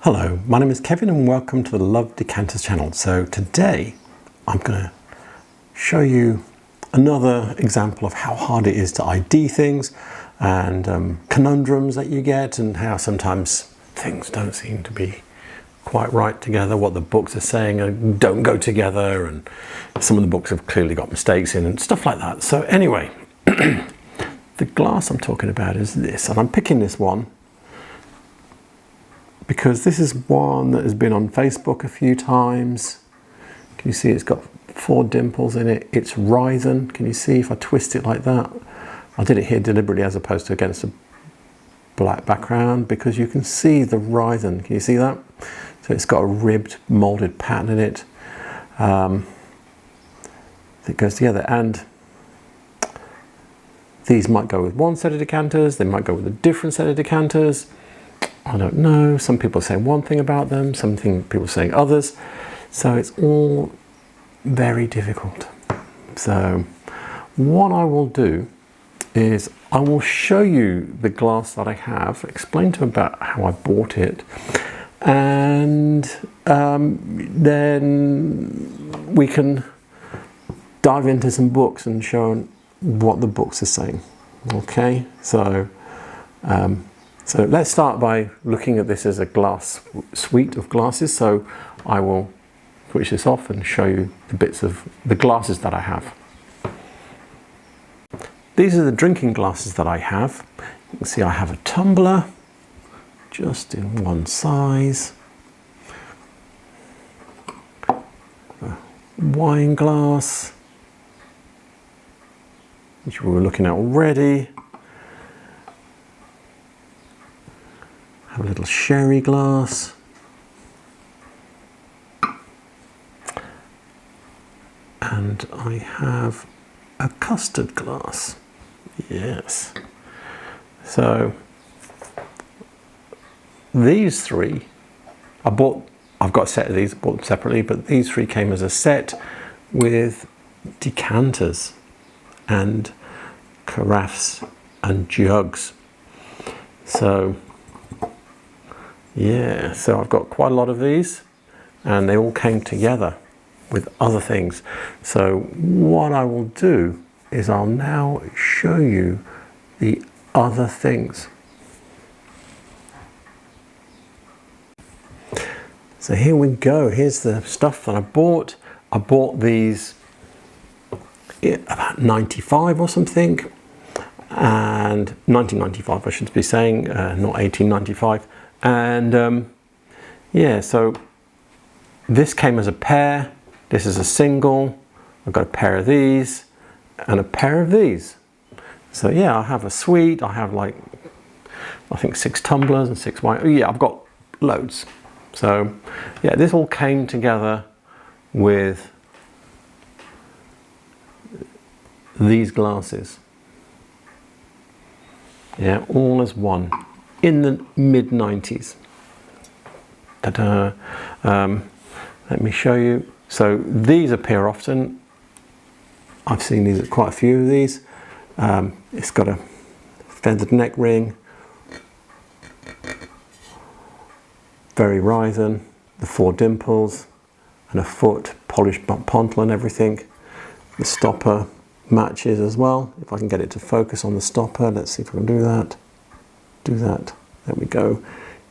Hello, my name is Kevin and welcome to the Love Decanters channel. So today I'm going to show you another example of how hard it is to ID things and conundrums that you get, and how sometimes things don't seem to be quite right together. What the books are saying don't go together, and some of the books have clearly got mistakes in and stuff like that. So anyway, the glass I'm talking about is this, and I'm picking this one because this is one that has been on Facebook a few times. Can you see it's got 4 dimples in it? It's Ryzen. Can you see if I twist it like that? I did it here deliberately as opposed to against a black background because you can see the Ryzen. Can you see that? So it's got a ribbed molded pattern in it that goes together, and these might go with one set of decanters, they might go with a different set of decanters. I don't know. Some people are saying one thing about them, people are saying others. So it's all very difficult. So what I will do is I will show you the glass that I have, explain to you about how I bought it, and then we can dive into some books and show what the books are saying. Okay, so let's start by looking at this as a glass suite of glasses. So I will switch this off and show you the bits of the glasses that I have. These are the drinking glasses that I have. You can see I have a tumbler, just in one size, a wine glass, which we were looking at already. Have a little sherry glass, and I have a custard glass. Yes. So these 3 I've got a set of these, I bought them separately, but these 3 came as a set with decanters and carafes and jugs. So yeah, so I've got quite a lot of these, and they all came together with other things. So what I will do is I'll now show you the other things. So here we go. Here's the stuff that I bought. I bought these about 95 or something, and 1995 I should be saying, not 1895. And yeah, so this came as a pair, this is a single, I've got a pair of these and a pair of these. So yeah, I have a suite, I have like, I think 6 tumblers and 6 wine, yeah, I've got loads. So yeah, this all came together with these glasses. Yeah, all as one. In the mid-90s. Ta-da. Let me show you. So these appear often. I've seen these, quite a few of these. It's got a feathered neck ring, very Ryzen, the 4 dimples, and a foot, polished pontle and everything. The stopper matches as well. If I can get it to focus on the stopper, let's see if I can do that. There we go.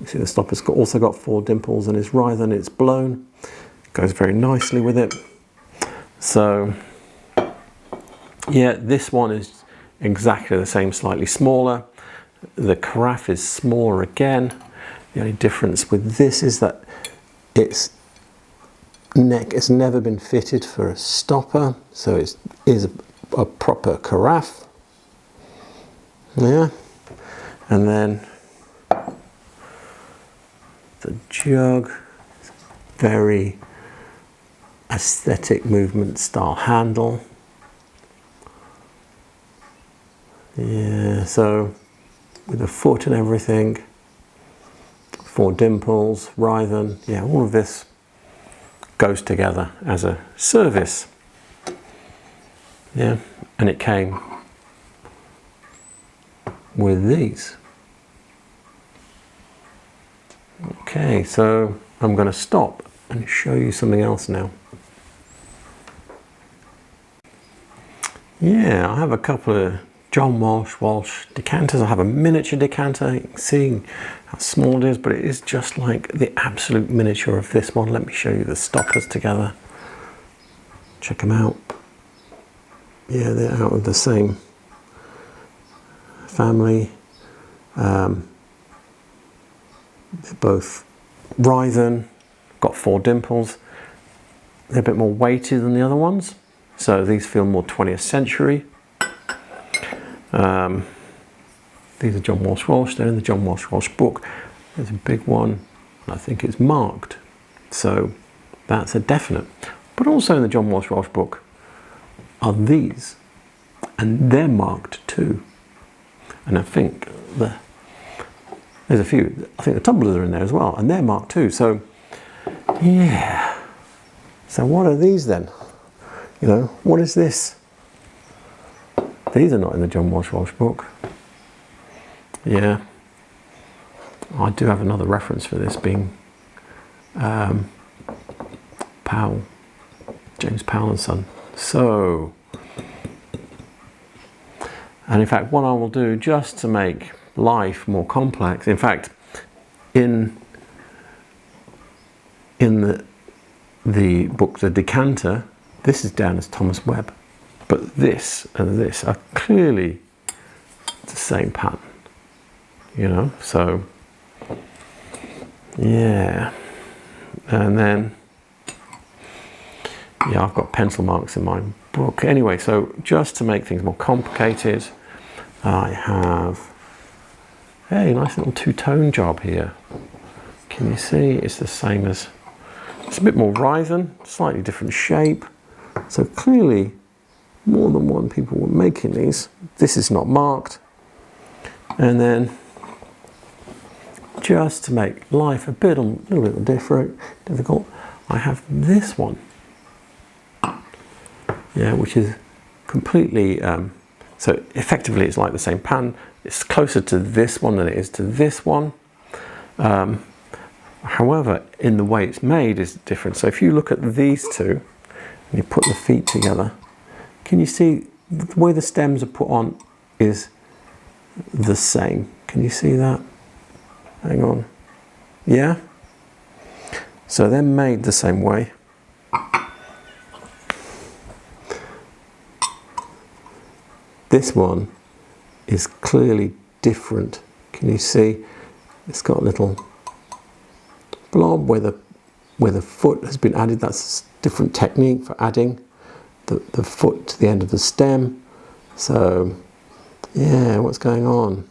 You see the stopper's also got 4 dimples and it's Ryzen, it's blown. It goes very nicely with it. So yeah, this one is exactly the same, slightly smaller. The carafe is smaller again. The only difference with this is that its neck has never been fitted for a stopper, so it is a proper carafe. Yeah. And then the jug, very aesthetic movement style handle. Yeah, so with a foot and everything, 4 dimples, Ryzen, yeah, all of this goes together as a service. Yeah, and it came with these. Okay, so I'm going to stop and show you something else now. Yeah, I have a couple of John Walsh decanters. I have a miniature decanter. You can see how small it is, but it is just like the absolute miniature of this one. Let me show you the stoppers together. Check them out. Yeah, they're out of the same family. They're both Ryzen, got 4 dimples. They're a bit more weighty than the other ones, so these feel more 20th century. These are John Walsh. They're in the John Walsh book. There's a big one, I think it's marked, so that's a definite. But also in the John Walsh book are these, and they're marked too. And I think there's a few. I think the tumblers are in there as well, and they're marked too. So yeah. So what are these then? You know, what is this? These are not in the John Walsh book. Yeah. I do have another reference for this being Powell, James Powell and Son. So, and in fact, what I will do just to make life more complex, in fact, in the book, The Decanter, this is down as Thomas Webb, but this and this are clearly the same pattern, you know, so yeah. And then, yeah, I've got pencil marks in my book. Anyway, so just to make things more complicated, I have a nice little two-tone job here. Can you see? It's the same as, it's a bit more Ryzen, slightly different shape. So clearly, more than one people were making these. This is not marked. And then, just to make life a little bit difficult, I have this one. Yeah, which is completely, so effectively it's like the same pattern. It's closer to this one than it is to this one. However, in the way it's made is different. So if you look at these two, and you put the feet together, can you see the way the stems are put on is the same? Can you see that? Hang on. Yeah? So they're made the same way. This one is clearly different. Can you see? It's got a little blob where the foot has been added. That's a different technique for adding the foot to the end of the stem. So yeah, what's going on?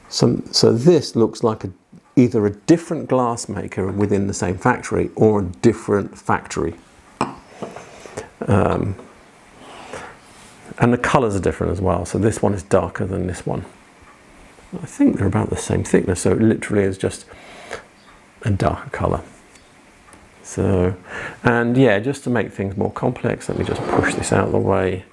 So this looks like either a different glass maker within the same factory or a different factory. And the colours are different as well. So this one is darker than this one. I think they're about the same thickness, so it literally is just a darker colour. So, and yeah, just to make things more complex, let me just push this out of the way,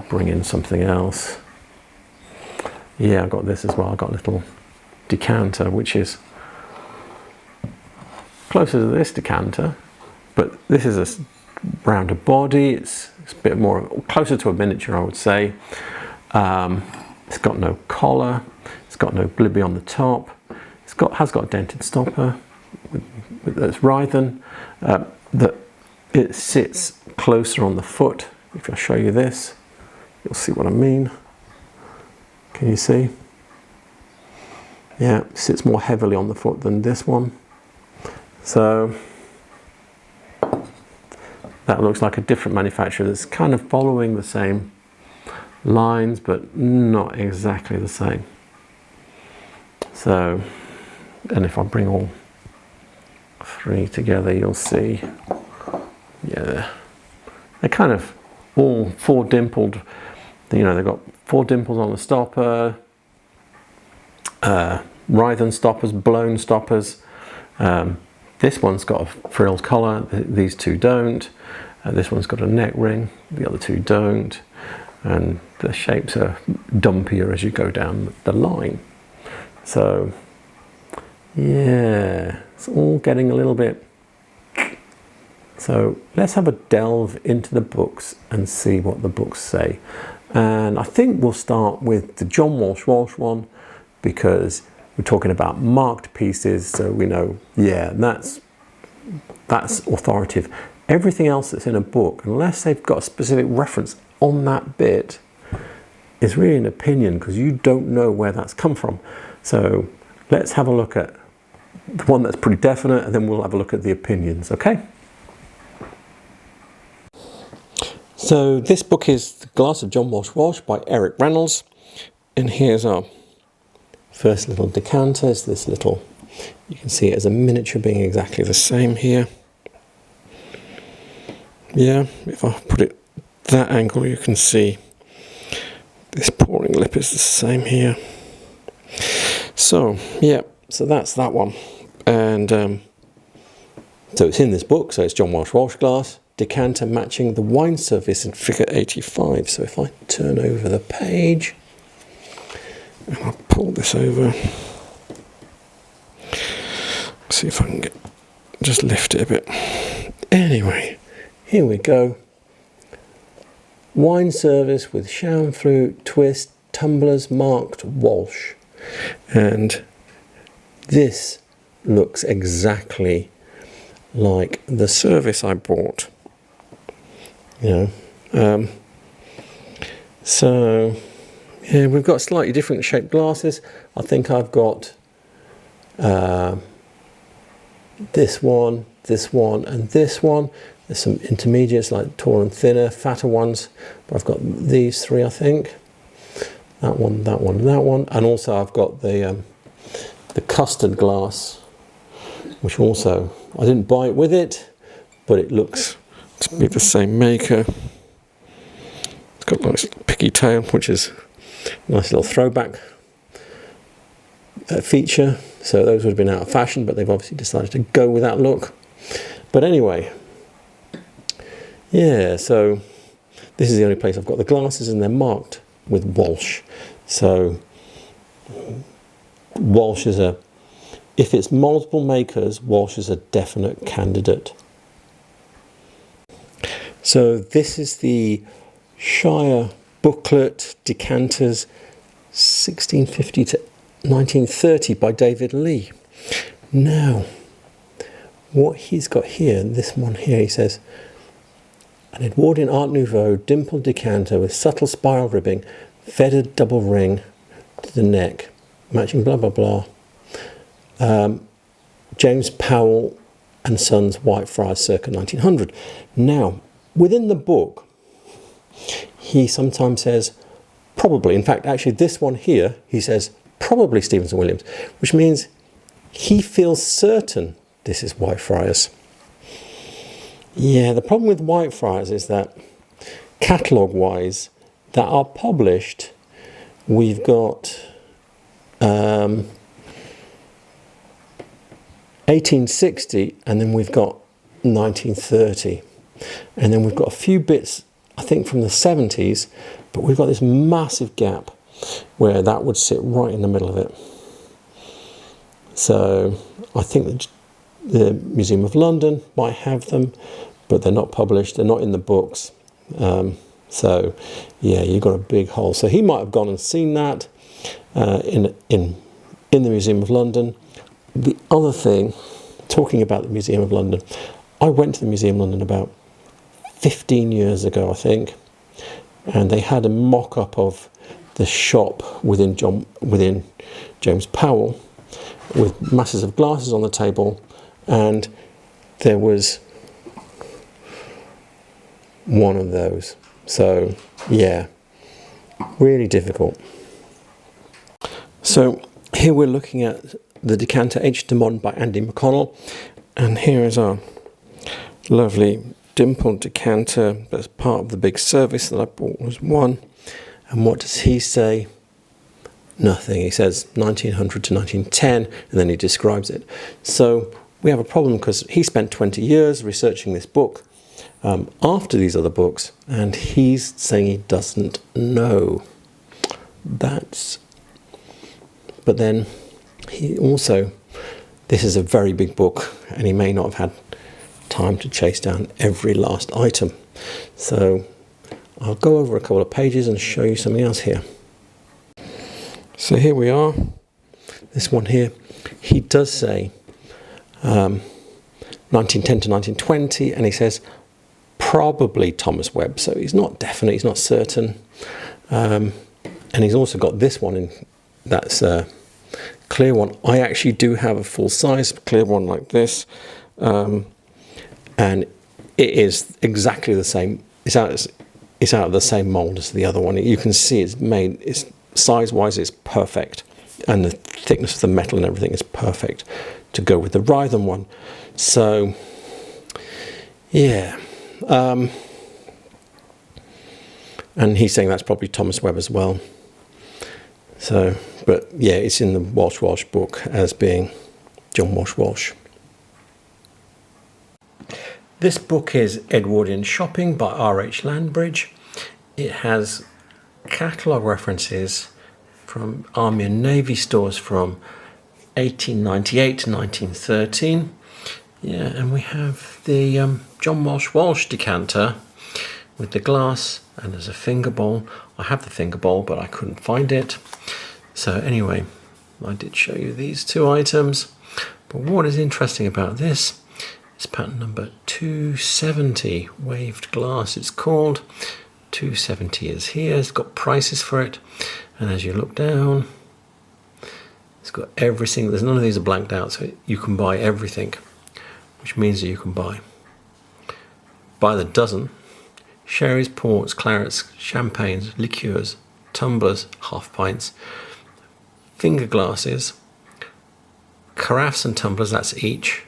bring in something else. Yeah, I've got this as well. I've got a little decanter, which is closer to this decanter, but this is a rounder body. It's a bit more closer to a miniature, I would say. It's got no collar. It's got no blibby on the top. Has got a dented stopper that's Ryzen. That it sits closer on the foot. If I show you this, you'll see what I mean. Can you see? Yeah, it sits more heavily on the foot than this one. So that looks like a different manufacturer that's kind of following the same lines, but not exactly the same. So, and if I bring all three together, you'll see, yeah, they're kind of all 4 dimpled, you know, they've got 4 dimples on the stopper, Ryzen stoppers, blown stoppers. This one's got a frilled collar, these two don't. This one's got a neck ring, the other two don't. And the shapes are dumpier as you go down the line. So, Yeah, it's all getting a little bit. So let's have a delve into the books and see what the books say. And I think we'll start with the John Walsh one, because we're talking about marked pieces, so we know, yeah, that's authoritative. Everything else that's in a book, unless they've got a specific reference on that bit, is really an opinion, because you don't know where that's come from. So let's have a look at the one that's pretty definite, and then we'll have a look at the opinions, okay? So this book is The Glass of John Walsh by R H Reynolds, and here's our first little decanter. It's this little, you can see it as a miniature being exactly the same here. Yeah, if I put it that angle, you can see this pouring lip is the same here. So yeah, so that's that one. And so it's in this book, so it's John Walsh glass, decanter matching the wine service in figure 85. So if I turn over the page, and I'll pull this over, see if I can just lift it a bit. Anyway, here we go. Wine service with sham fruit, twist, tumblers marked Walsh. And this looks exactly like the service I bought. You know, so yeah, we've got slightly different shaped glasses. I think I've got this one, and this one. There's some intermediates like taller and thinner, fatter ones, but I've got these three, I think. That one, that one, and that one. And also I've got the custard glass, which also, I didn't buy it with it, but it looks to be the same maker. It's got a nice little piggy tail, which is a nice little throwback feature. So those would have been out of fashion, but they've obviously decided to go with that look. But anyway, yeah, so this is the only place I've got the glasses, and they're marked with Walsh. So Walsh is if it's multiple makers, Walsh is a definite candidate. So this is the Shire booklet, Decanters 1650 to 1930 by David Lee. Now, what he's got here, this one here, he says, an Edwardian Art Nouveau dimpled decanter with subtle spiral ribbing, feathered double ring to the neck, matching blah blah blah. James Powell and Sons, Whitefriars, circa 1900. Now, within the book, he sometimes says probably. In fact, actually, this one here, he says probably Stevenson Williams, which means he feels certain this is Whitefriars. Yeah, the problem with Whitefriars is that catalogue-wise, that are published, we've got 1860, and then we've got 1930. And then we've got a few bits, I think, from the 70s, but we've got this massive gap where that would sit right in the middle of it. So I think that the Museum of London might have them, but they're not published, they're not in the books. So yeah, you've got a big hole. So he might have gone and seen that in the Museum of London. The other thing, talking about the Museum of London, I went to the Museum of London about 15 years ago, I think, and they had a mock-up of the shop within James Powell with masses of glasses on the table, and there was one of those. So yeah, really difficult. So here we're looking at the Decanter H de Monde by Andy McConnell, and here is our lovely dimpled decanter that's part of the big service that I bought was one. And what does he say? Nothing. He says 1900 to 1910, and then he describes it. So we have a problem because he spent 20 years researching this book after these other books, and he's saying he doesn't know. But then he also this is a very big book and he may not have had time to chase down every last item. So I'll go over a couple of pages and show you something else here. So here we are, this one here. He does say 1910 to 1920, and he says probably Thomas Webb, so he's not definite, he's not certain. And he's also got this one in, that's a clear one. I actually do have a full size clear one like this, and it is exactly the same. It's out of the same mold as the other one. You can see it's made, it's size-wise it's perfect, and the thickness of the metal and everything is perfect to go with the Rhythm one. So yeah, and he's saying that's probably Thomas Webb as well. So, but yeah, it's in the Walsh book as being John Walsh. This book is Edwardian Shopping by R H Landbridge. It has catalogue references from Army and Navy stores from 1898 to 1913. Yeah, and we have the John Walsh decanter with the glass, and there's a finger bowl. I have the finger bowl, but I couldn't find it. So anyway, I did show you these two items. But what is interesting about this is pattern number 270, waved glass it's called. 270 is here, it's got prices for it. And as you look down, it's got everything. There's none of these are blanked out, so you can buy everything, which means that you can buy by the dozen sherries, ports, clarets, champagnes, liqueurs, tumblers, half pints, finger glasses, carafes and tumblers, that's each,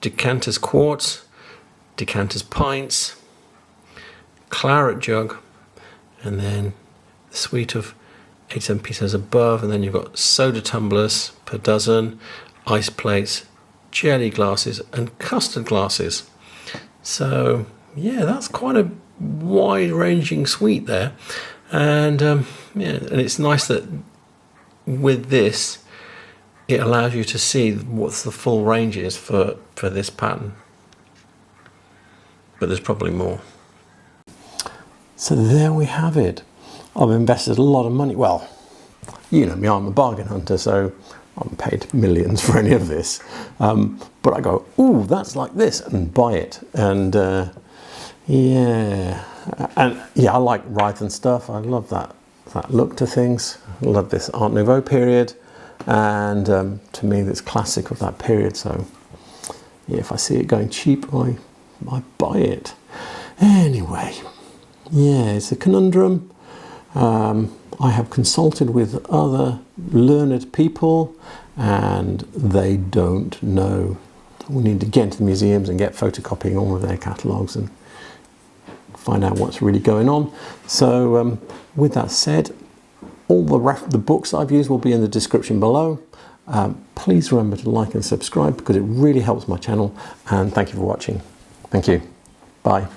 decanters quarts, decanters pints, claret jug, and then the suite of 87 pieces above, and then you've got soda tumblers per dozen, ice plates, jelly glasses, and custard glasses. So yeah, that's quite a wide-ranging suite there, and yeah, and it's nice that with this it allows you to see what the full range is for this pattern, but there's probably more. So there we have it. I've invested a lot of money. Well, you know me, I'm a bargain hunter, so I'm paid millions for any of this, but I go, ooh, that's like this, and buy it. And yeah, I like Rhythm stuff. I love that look to things. I love this Art Nouveau period, and to me it's classic of that period. So yeah, if I see it going cheap, I buy it. Anyway, yeah, it's a conundrum. I have consulted with other learned people and they don't know. We need to get into the museums and get photocopying all of their catalogues and find out what's really going on. So with that said, all the books I've used will be in the description below. Please remember to like and subscribe because it really helps my channel, and thank you for watching. Thank you. Bye.